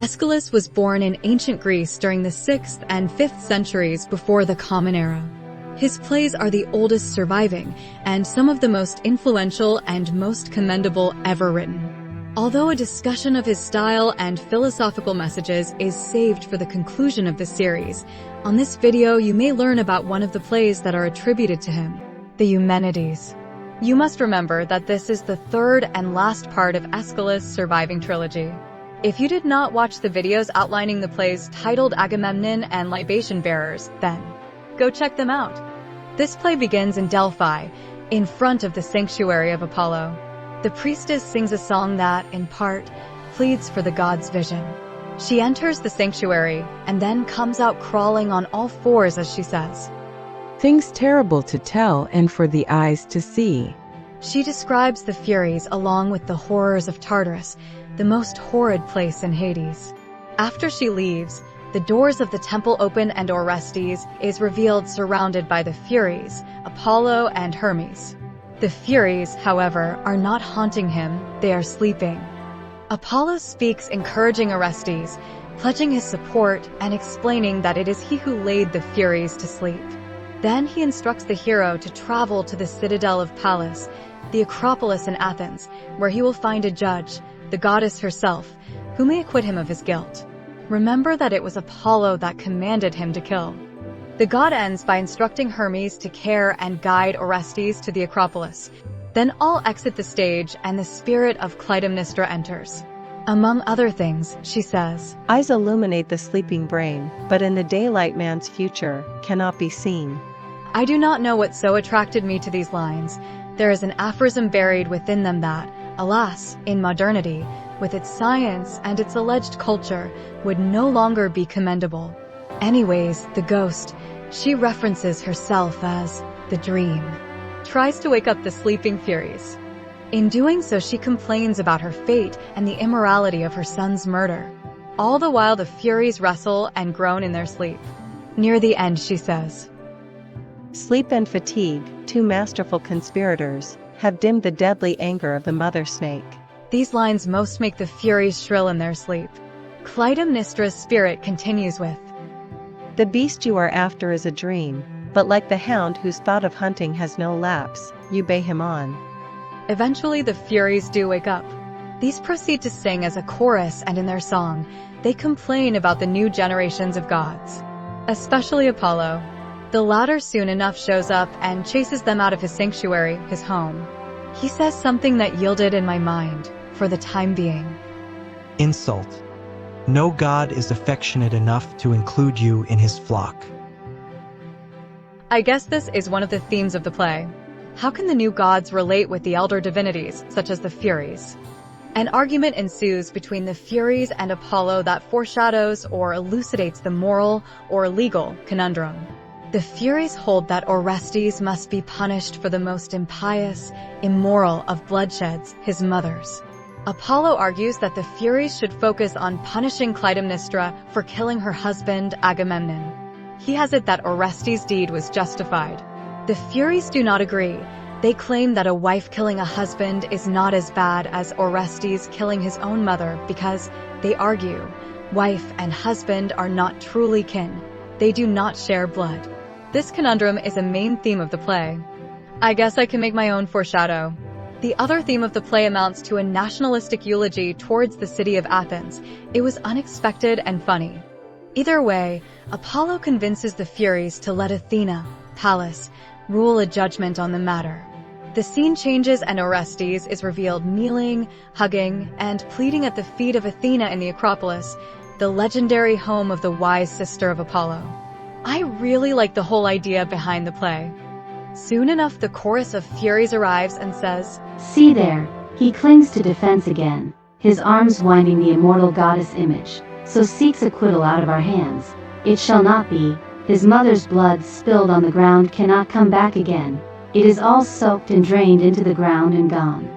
Aeschylus was born in ancient Greece during the 6th and 5th centuries before the Common Era. His plays are the oldest surviving, and some of the most influential and most commendable ever written. Although a discussion of his style and philosophical messages is saved for the conclusion of the series, on this video you may learn about one of the plays that are attributed to him, the Eumenides. You must remember that this is the third and last part of Aeschylus' surviving trilogy. If you did not watch the videos outlining the plays titled Agamemnon and Libation Bearers, then go check them out. This play begins in Delphi, in front of the sanctuary of Apollo. The priestess sings a song that, in part, pleads for the god's vision. She enters the sanctuary and then comes out crawling on all fours as she says, "Things terrible to tell and for the eyes to see." She describes the Furies along with the horrors of Tartarus, the most horrid place in Hades. After she leaves, the doors of the temple open and Orestes is revealed surrounded by the Furies, Apollo and Hermes. The Furies, however, are not haunting him, they are sleeping. Apollo speaks encouraging Orestes, pledging his support and explaining that it is he who laid the Furies to sleep. Then he instructs the hero to travel to the citadel of Pallas, the Acropolis in Athens, where he will find a judge, the goddess herself, who may acquit him of his guilt. Remember that it was Apollo that commanded him to kill. The god ends by instructing Hermes to care and guide Orestes to the Acropolis. Then all exit the stage and the spirit of Clytemnestra enters. Among other things, she says, "Eyes illuminate the sleeping brain, but in the daylight man's future cannot be seen." I do not know what so attracted me to these lines. There is an aphorism buried within them that, alas, in modernity, with its science and its alleged culture, would no longer be commendable. Anyways, the ghost, she references herself as the dream, tries to wake up the sleeping Furies. In doing so, she complains about her fate and the immorality of her son's murder. All the while, the Furies wrestle and groan in their sleep. Near the end, she says, "Sleep and fatigue, two masterful conspirators, have dimmed the deadly anger of the mother snake." These lines most make the Furies shrill in their sleep. Clytemnestra's spirit continues with, "The beast you are after is a dream, but like the hound whose thought of hunting has no lapse, you bay him on." Eventually the Furies do wake up. These proceed to sing as a chorus, and in their song, they complain about the new generations of gods, especially Apollo. The latter soon enough shows up and chases them out of his sanctuary, his home. He says something that yielded in my mind, for the time being. Insult. No god is affectionate enough to include you in his flock. I guess this is one of the themes of the play. How can the new gods relate with the elder divinities, such as the Furies? An argument ensues between the Furies and Apollo that foreshadows or elucidates the moral or legal conundrum. The Furies hold that Orestes must be punished for the most impious, immoral of bloodsheds, his mother's. Apollo argues that the Furies should focus on punishing Clytemnestra for killing her husband, Agamemnon. He has it that Orestes' deed was justified. The Furies do not agree. They claim that a wife killing a husband is not as bad as Orestes killing his own mother because, they argue, wife and husband are not truly kin. They do not share blood. This conundrum is a main theme of the play. I guess I can make my own foreshadow. The other theme of the play amounts to a nationalistic eulogy towards the city of Athens. It was unexpected and funny. Either way, Apollo convinces the Furies to let Athena, Pallas, rule a judgment on the matter. The scene changes and Orestes is revealed kneeling, hugging, and pleading at the feet of Athena in the Acropolis, the legendary home of the wise sister of Apollo. I really like the whole idea behind the play. Soon enough, the chorus of Furies arrives and says, "See there, he clings to defense again, his arms winding the immortal goddess image, so seeks acquittal out of our hands. It shall not be, his mother's blood spilled on the ground cannot come back again. It is all soaked and drained into the ground and gone."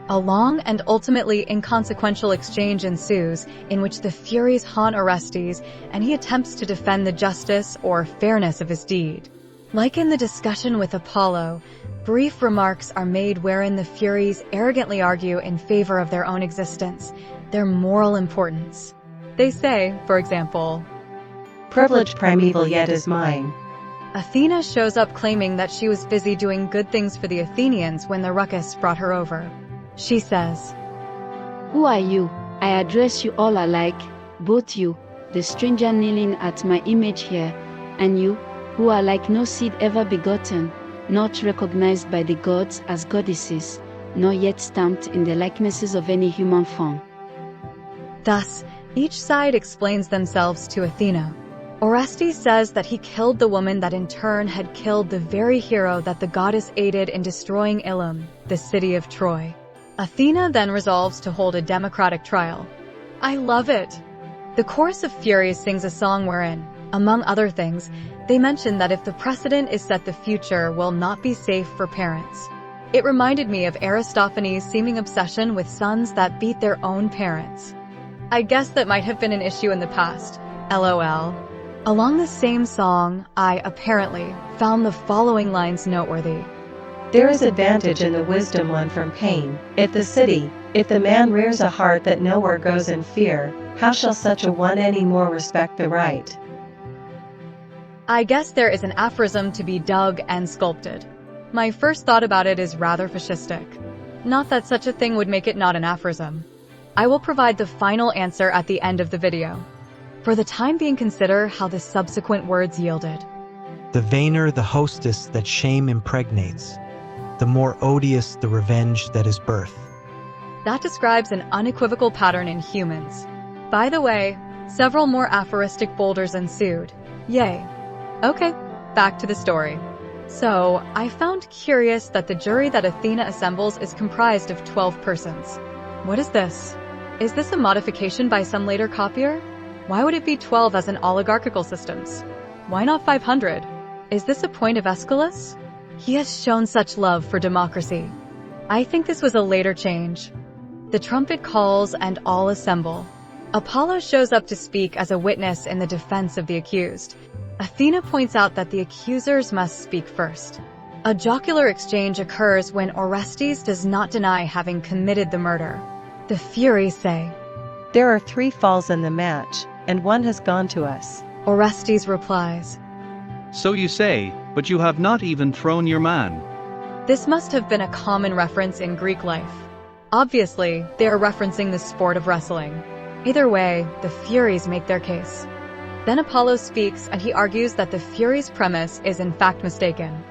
A long and ultimately inconsequential exchange ensues in which the Furies haunt Orestes and he attempts to defend the justice or fairness of his deed. Like in the discussion with Apollo, brief remarks are made wherein the Furies arrogantly argue in favor of their own existence, their moral importance. They say, for example, Privilege primeval yet is mine. Athena shows up claiming that she was busy doing good things for the Athenians when the ruckus brought her over. She says, Who are you? I address you all alike, both you, the stranger kneeling at my image here, and you, who are like no seed ever begotten, not recognized by the gods as goddesses, nor yet stamped in the likenesses of any human form. Thus, each side explains themselves to Athena. Orestes says that he killed the woman that in turn had killed the very hero that the goddess aided in destroying Ilium, the city of Troy. Athena then resolves to hold a democratic trial. I love it! The chorus of Furies sings a song wherein, among other things, they mention that if the precedent is set, the future will not be safe for parents. It reminded me of Aristophanes' seeming obsession with sons that beat their own parents. I guess that might have been an issue in the past. LOL. Along the same song, I apparently found the following lines noteworthy. There is advantage in the wisdom won from pain. If the man rears a heart that nowhere goes in fear, how shall such a one any more respect the right? I guess there is an aphorism to be dug and sculpted. My first thought about it is rather fascistic. Not that such a thing would make it not an aphorism. I will provide the final answer at the end of the video. For the time being, consider how the subsequent words yielded. The vainer the hostess that shame impregnates, the more odious the revenge that is birth. That describes an unequivocal pattern in humans. By the way, several more aphoristic boulders ensued. Yay. Okay, back to the story. So, I found curious that the jury that Athena assembles is comprised of 12 persons. What is this? Is this a modification by some later copier? Why would it be 12 as in oligarchical systems? Why not 500? Is this a point of Aeschylus? He has shown such love for democracy. I think this was a later change. The trumpet calls and all assemble. Apollo shows up to speak as a witness in the defense of the accused. Athena points out that the accusers must speak first. A jocular exchange occurs when Orestes does not deny having committed the murder. The Furies say, There are 3 falls in the match, and one has gone to us. Orestes replies, So you say, but you have not even thrown your man. This must have been a common reference in Greek life. Obviously, they are referencing the sport of wrestling. Either way, the Furies make their case. Then Apollo speaks and he argues that the Furies' premise is in fact mistaken.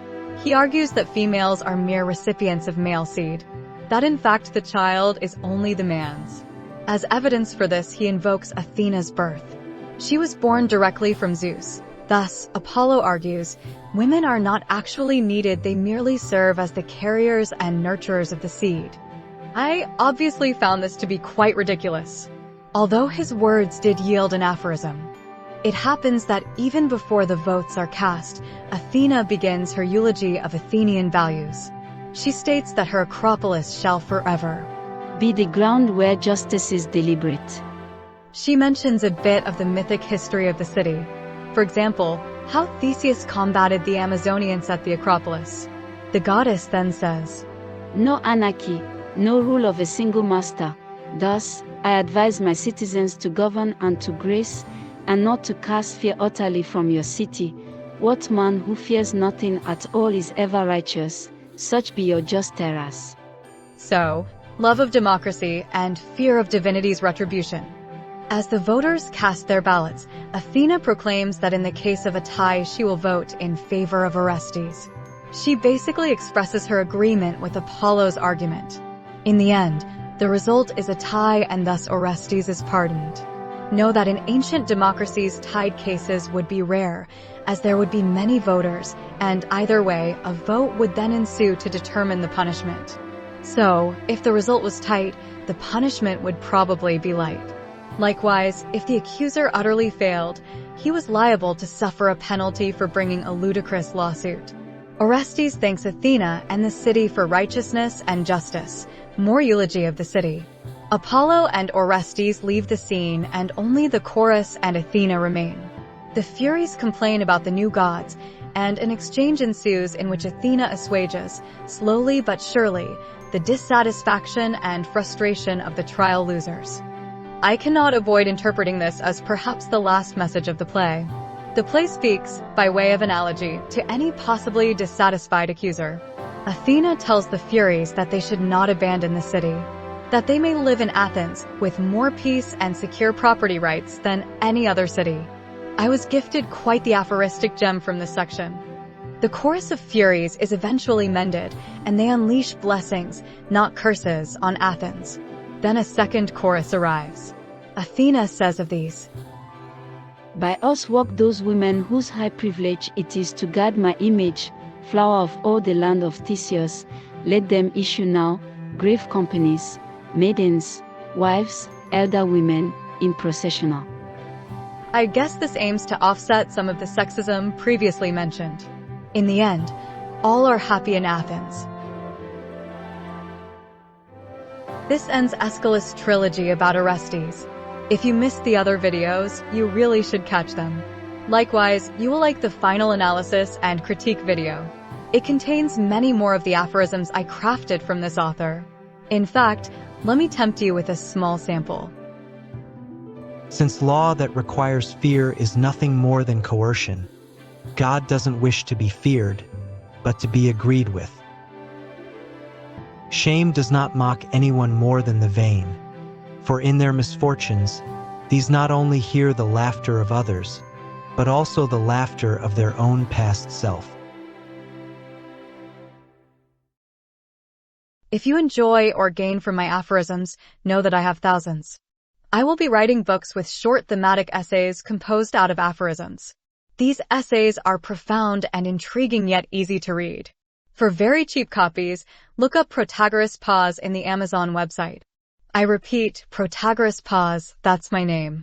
He argues that females are mere recipients of male seed, that in fact the child is only the man's. As evidence for this, he invokes Athena's birth. She was born directly from Zeus. Thus, Apollo argues, women are not actually needed, they merely serve as the carriers and nurturers of the seed. I obviously found this to be quite ridiculous. Although his words did yield an aphorism. It happens that even before the votes are cast, Athena begins her eulogy of Athenian values. She states that her Acropolis shall forever Be the ground where justice is deliberate. She mentions a bit of the mythic history of the city. For example, how Theseus combated the Amazonians at the Acropolis. The goddess then says, No anarchy, no rule of a single master. Thus, I advise my citizens to govern and to grace, and not to cast fear utterly from your city. What man who fears nothing at all is ever righteous? Such be your just terrors. So, love of democracy and fear of divinity's retribution. As the voters cast their ballots, Athena proclaims that in the case of a tie, she will vote in favor of Orestes. She basically expresses her agreement with Apollo's argument. In the end, the result is a tie and thus Orestes is pardoned. Know that in ancient democracies, tied cases would be rare, as there would be many voters, and either way, a vote would then ensue to determine the punishment. So, if the result was tight, the punishment would probably be light. Likewise, if the accuser utterly failed, he was liable to suffer a penalty for bringing a ludicrous lawsuit. Orestes thanks Athena and the city for righteousness and justice. More eulogy of the city. Apollo and Orestes leave the scene and only the chorus and Athena remain. The Furies complain about the new gods, and an exchange ensues in which Athena assuages, slowly but surely, the dissatisfaction and frustration of the trial losers. I cannot avoid interpreting this as perhaps the last message of the play. The play speaks, by way of analogy, to any possibly dissatisfied accuser. Athena tells the Furies that they should not abandon the city, that they may live in Athens with more peace and secure property rights than any other city. I was gifted quite the aphoristic gem from this section. The chorus of Furies is eventually mended, and they unleash blessings, not curses, on Athens. Then a second chorus arrives. Athena says of these, By us walk those women whose high privilege it is to guard my image, flower of all the land of Theseus. Let them issue now, grave companies, maidens, wives, elder women, in processional. I guess this aims to offset some of the sexism previously mentioned. In the end, all are happy in Athens. This ends Aeschylus trilogy about Orestes. If you missed the other videos, you really should catch them. Likewise, you will like the final analysis and critique video. It contains many more of the aphorisms I crafted from this author. In fact, let me tempt you with a small sample. Since law that requires fear is nothing more than coercion, God doesn't wish to be feared, but to be agreed with. Shame does not mock anyone more than the vain, for in their misfortunes, these not only hear the laughter of others, but also the laughter of their own past self. If you enjoy or gain from my aphorisms, know that I have thousands. I will be writing books with short thematic essays composed out of aphorisms. These essays are profound and intriguing yet easy to read. For very cheap copies, look up Protagoras Pause in the Amazon website. I repeat, Protagoras Pause, that's my name.